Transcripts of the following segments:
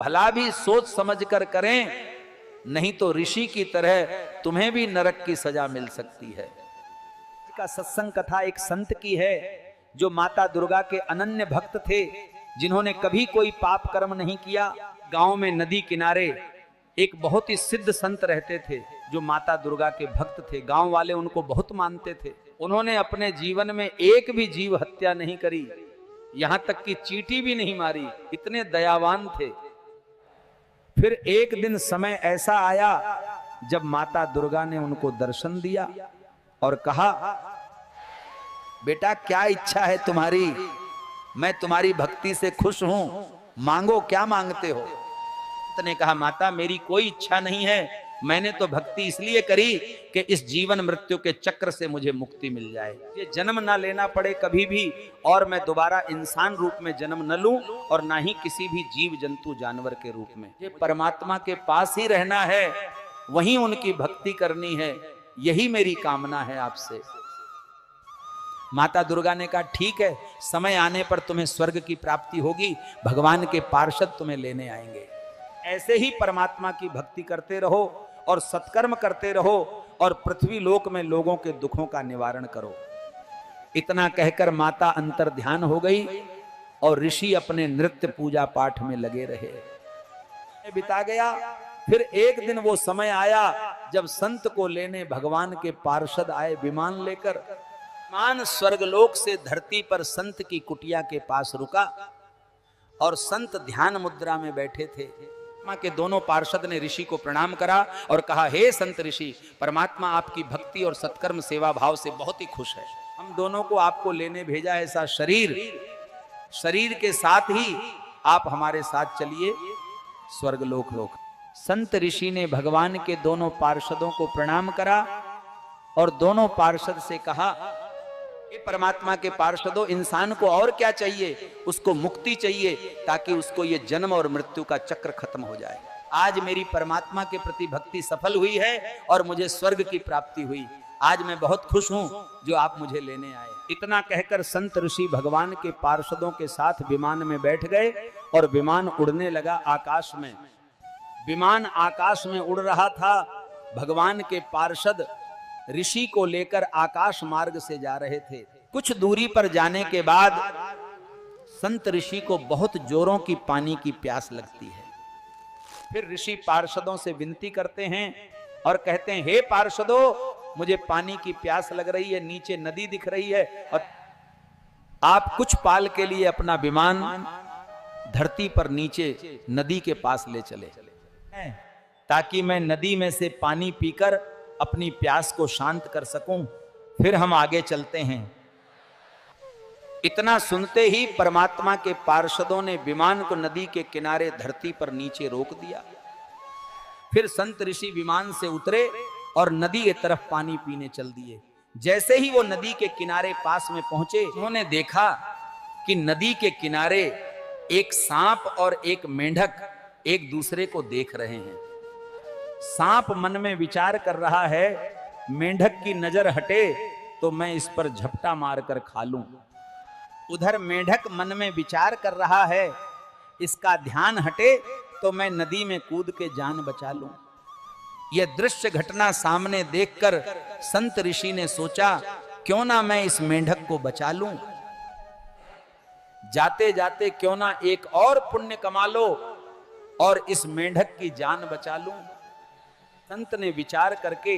भला भी सोच समझ कर करें, नहीं तो ऋषि की तरह तुम्हें भी नरक की सजा मिल सकती है। का सत्संग कथा एक संत की है जो माता दुर्गा के अनन्य भक्त थे, जिन्होंने कभी कोई पाप कर्म नहीं किया। गांव में नदी किनारे एक बहुत ही सिद्ध संत रहते थे जो माता दुर्गा के भक्त थे। गांव वाले उनको बहुत मानते थे। उन्होंने अपने जीवन में एक भी जीव हत्या नहीं करी, यहां तक कि चींटी भी नहीं मारी, इतने दयावान थे। फिर एक दिन समय ऐसा आया जब माता दुर्गा ने उनको दर्शन दिया और कहा, बेटा क्या इच्छा है तुम्हारी? मैं तुम्हारी भक्ति से खुश हूं, मांगो, क्या मांगते हो? ने कहा, माता मेरी कोई इच्छा नहीं है, मैंने तो भक्ति इसलिए करी कि इस जीवन मृत्यु के चक्र से मुझे मुक्ति मिल जाए, ये जन्म ना लेना पड़े कभी भी, और मैं दोबारा इंसान रूप में जन्म न लूं और ना ही किसी भी जीव जंतु जानवर के रूप में। ये परमात्मा के पास ही रहना है, वहीं उनकी भक्ति करनी है, यही मेरी कामना है आपसे। माता दुर्गा ने कहा, ठीक है, समय आने पर तुम्हें स्वर्ग की प्राप्ति होगी, भगवान के पार्षद तुम्हें लेने आएंगे। ऐसे ही परमात्मा की भक्ति करते रहो और सत्कर्म करते रहो और पृथ्वी लोक में लोगों के दुखों का निवारण करो। इतना कहकर माता अंतर ध्यान हो गई और ऋषि अपने नृत्य पूजा पाठ में लगे रहे। बिता गया। फिर एक दिन वो समय आया जब संत को लेने भगवान के पार्षद आए विमान लेकर। विमान स्वर्गलोक से धरती पर संत की कुटिया के पास रुका और संत ध्यान मुद्रा में बैठे थे। के दोनों पार्षद ने ऋषि को प्रणाम करा और कहा, हे संत ऋषि, परमात्मा आपकी भक्ति और सत्कर्म सेवा भाव से बहुत ही खुश है। हम दोनों को आपको लेने भेजा, ऐसा शरीर के साथ ही आप हमारे साथ चलिए स्वर्गलोक लोक। संत ऋषि ने भगवान के दोनों पार्षदों को प्रणाम करा और दोनों पार्षद से कहा, ये परमात्मा के पार्षदों, इंसान को और क्या चाहिए? उसको मुक्ति चाहिए ताकि उसको ये जन्म और मृत्यु का चक्र खत्म हो जाए। आज मेरी परमात्मा के प्रति भक्ति सफल हुई है और मुझे स्वर्ग की प्राप्ति हुई। आज मैं बहुत खुश हूं जो आप मुझे लेने आए। इतना कहकर संत ऋषि भगवान के पार्षदों के साथ विमान में बैठ गए और विमान उड़ने लगा आकाश में। विमान आकाश में उड़ रहा था। भगवान के पार्षद ऋषि को लेकर आकाश मार्ग से जा रहे थे। कुछ दूरी पर जाने के बाद संत ऋषि को बहुत जोरों की पानी की प्यास लगती है। फिर ऋषि पार्षदों से विनती करते हैं और कहते हैं, हे पार्षदों, मुझे पानी की प्यास लग रही है, नीचे नदी दिख रही है और आप कुछ पाल के लिए अपना विमान धरती पर नीचे नदी के पास ले चले ताकि मैं नदी में से पानी पीकर अपनी प्यास को शांत कर सकूं, फिर हम आगे चलते हैं। इतना सुनते ही परमात्मा के पार्षदों ने विमान को नदी के किनारे धरती पर नीचे रोक दिया। फिर संत ऋषि विमान से उतरे और नदी की तरफ पानी पीने चल दिए। जैसे ही वो नदी के किनारे पास में पहुंचे, उन्होंने देखा कि नदी के किनारे एक सांप और एक मेंढक एक दूसरे को देख रहे हैं। सांप मन में विचार कर रहा है, मेंढक की नजर हटे तो मैं इस पर झपटा मारकर खा लूं। उधर मेंढक मन में विचार कर रहा है, इसका ध्यान हटे तो मैं नदी में कूद के जान बचा लूं। यह दृश्य घटना सामने देखकर संत ऋषि ने सोचा, क्यों ना मैं इस मेंढक को बचा लूं। जाते जाते क्यों ना एक और पुण्य कमा लो और इस मेंढक की जान बचा लूं। संत ने विचार करके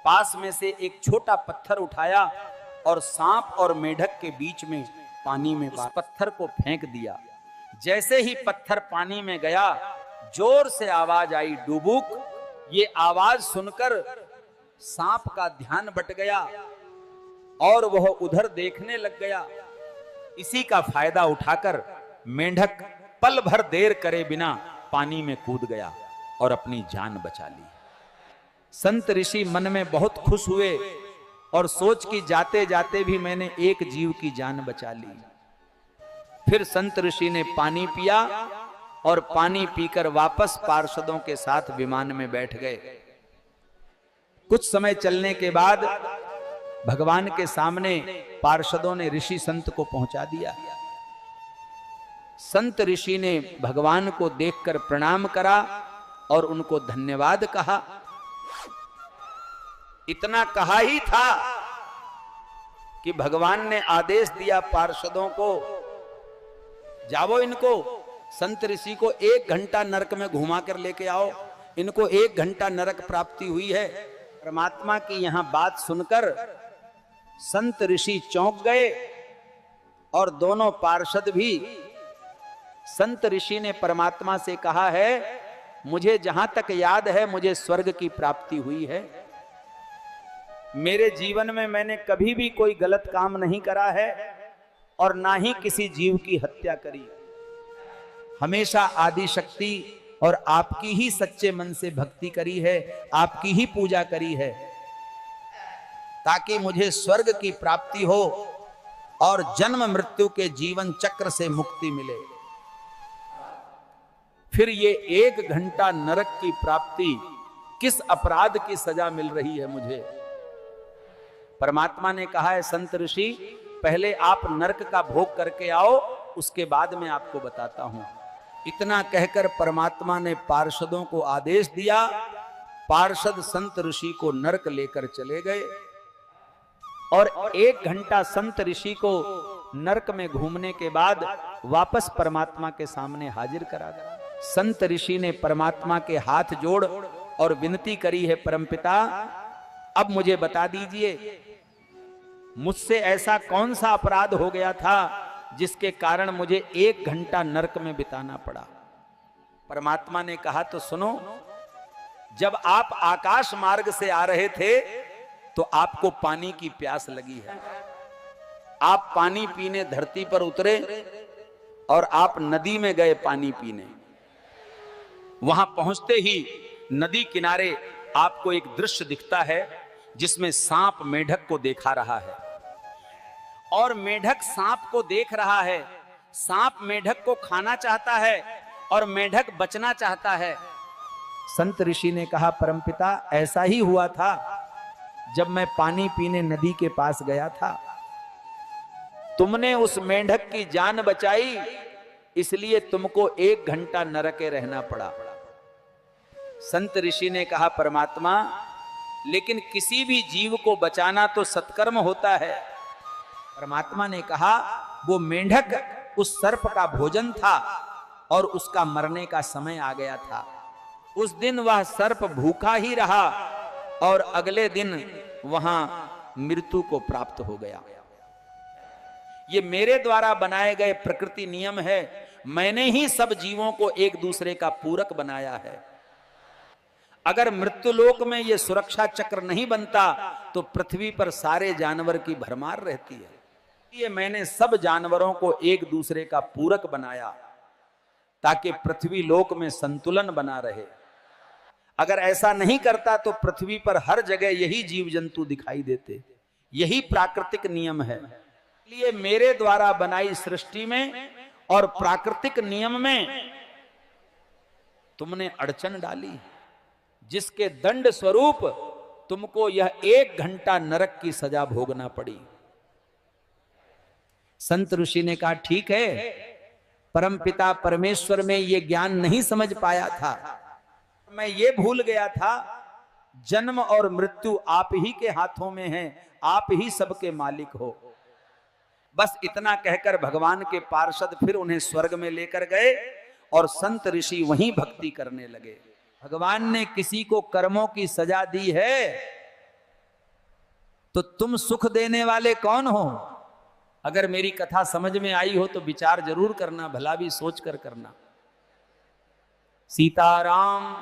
पास में से एक छोटा पत्थर उठाया और सांप और मेंढक के बीच में पानी में उस पत्थर को फेंक दिया। जैसे ही पत्थर पानी में गया, जोर से आवाज आई, डुबुक। ये आवाज सुनकर सांप का ध्यान बट गया और वह उधर देखने लग गया। इसी का फायदा उठाकर मेंढक पल भर देर करे बिना पानी में कूद गया और अपनी जान बचा ली। संत ऋषि मन में बहुत खुश हुए और सोच कि जाते जाते भी मैंने एक जीव की जान बचा ली। फिर संत ऋषि ने पानी पिया और पानी पीकर वापस पार्षदों के साथ विमान में बैठ गए। कुछ समय चलने के बाद भगवान के सामने पार्षदों ने ऋषि संत को पहुंचा दिया। संत ऋषि ने भगवान को देखकर प्रणाम करा और उनको धन्यवाद कहा। इतना कहा ही था कि भगवान ने आदेश दिया पार्षदों को, जाओ इनको, संत ऋषि को 1 घंटा नरक में घुमा कर लेके आओ, इनको 1 घंटा नरक प्राप्ति हुई है। परमात्मा की यहां बात सुनकर संत ऋषि चौंक गए और दोनों पार्षद भी। संत ऋषि ने परमात्मा से कहा है, मुझे जहां तक याद है मुझे स्वर्ग की प्राप्ति हुई है, मेरे जीवन में मैंने कभी भी कोई गलत काम नहीं करा है और ना ही किसी जीव की हत्या करी, हमेशा आदि शक्ति और आपकी ही सच्चे मन से भक्ति करी है, आपकी ही पूजा करी है, ताकि मुझे स्वर्ग की प्राप्ति हो और जन्म मृत्यु के जीवन चक्र से मुक्ति मिले। फिर ये 1 घंटा नरक की प्राप्ति, किस अपराध की सजा मिल रही है मुझे? परमात्मा ने कहा है, संत ऋषि पहले आप नरक का भोग करके आओ, उसके बाद मैं आपको बताता हूं। इतना कहकर परमात्मा ने पार्षदों को आदेश दिया। पार्षद संत ऋषि को नरक लेकर चले गए और 1 घंटा संत ऋषि को नरक में घूमने के बाद वापस परमात्मा के सामने हाजिर करा गया। संत ऋषि ने परमात्मा के हाथ जोड़ और विनती करी है, परमपिता अब मुझे बता दीजिए, मुझसे ऐसा कौन सा अपराध हो गया था जिसके कारण मुझे 1 घंटा नरक में बिताना पड़ा? परमात्मा ने कहा, तो सुनो, जब आप आकाश मार्ग से आ रहे थे तो आपको पानी की प्यास लगी है, आप पानी पीने धरती पर उतरे और आप नदी में गए पानी पीने। वहां पहुंचते ही नदी किनारे आपको एक दृश्य दिखता है जिसमें सांप मेढक को देखा रहा है और मेढक सांप को देख रहा है। सांप मेढक को खाना चाहता है और मेढक बचना चाहता है। संत ऋषि ने कहा, परमपिता ऐसा ही हुआ था जब मैं पानी पीने नदी के पास गया था, तुमने उस मेढक की जान बचाई, इसलिए तुमको 1 घंटा नरके रहना पड़ा। संत ऋषि ने कहा, परमात्मा लेकिन किसी भी जीव को बचाना तो सत्कर्म होता है। परमात्मा ने कहा, वो मेंढक उस सर्प का भोजन था और उसका मरने का समय आ गया था। उस दिन वह सर्प भूखा ही रहा और अगले दिन वहां मृत्यु को प्राप्त हो गया। ये मेरे द्वारा बनाए गए प्रकृति नियम है, मैंने ही सब जीवों को एक दूसरे का पूरक बनाया है। अगर मृत्युलोक में ये सुरक्षा चक्र नहीं बनता तो पृथ्वी पर सारे जानवर की भरमार रहती है। ये मैंने सब जानवरों को एक दूसरे का पूरक बनाया ताकि पृथ्वी लोक में संतुलन बना रहे। अगर ऐसा नहीं करता तो पृथ्वी पर हर जगह यही जीव जंतु दिखाई देते। यही प्राकृतिक नियम है। इसलिए मेरे द्वारा बनाई सृष्टि में और प्राकृतिक नियम में तुमने अड़चन डाली, जिसके दंड स्वरूप तुमको यह 1 घंटा नरक की सजा भोगना पड़ी। संत ऋषि ने कहा, ठीक है, परमपिता परमेश्वर में यह ज्ञान नहीं समझ पाया था, मैं ये भूल गया था जन्म और मृत्यु आप ही के हाथों में है, आप ही सबके मालिक हो। बस इतना कहकर भगवान के पार्षद फिर उन्हें स्वर्ग में लेकर गए और संत ऋषि वहीं भक्ति करने लगे। भगवान ने किसी को कर्मों की सजा दी है तो तुम सुख देने वाले कौन हो? अगर मेरी कथा समझ में आई हो तो विचार जरूर करना, भला भी सोच कर करना। सीताराम।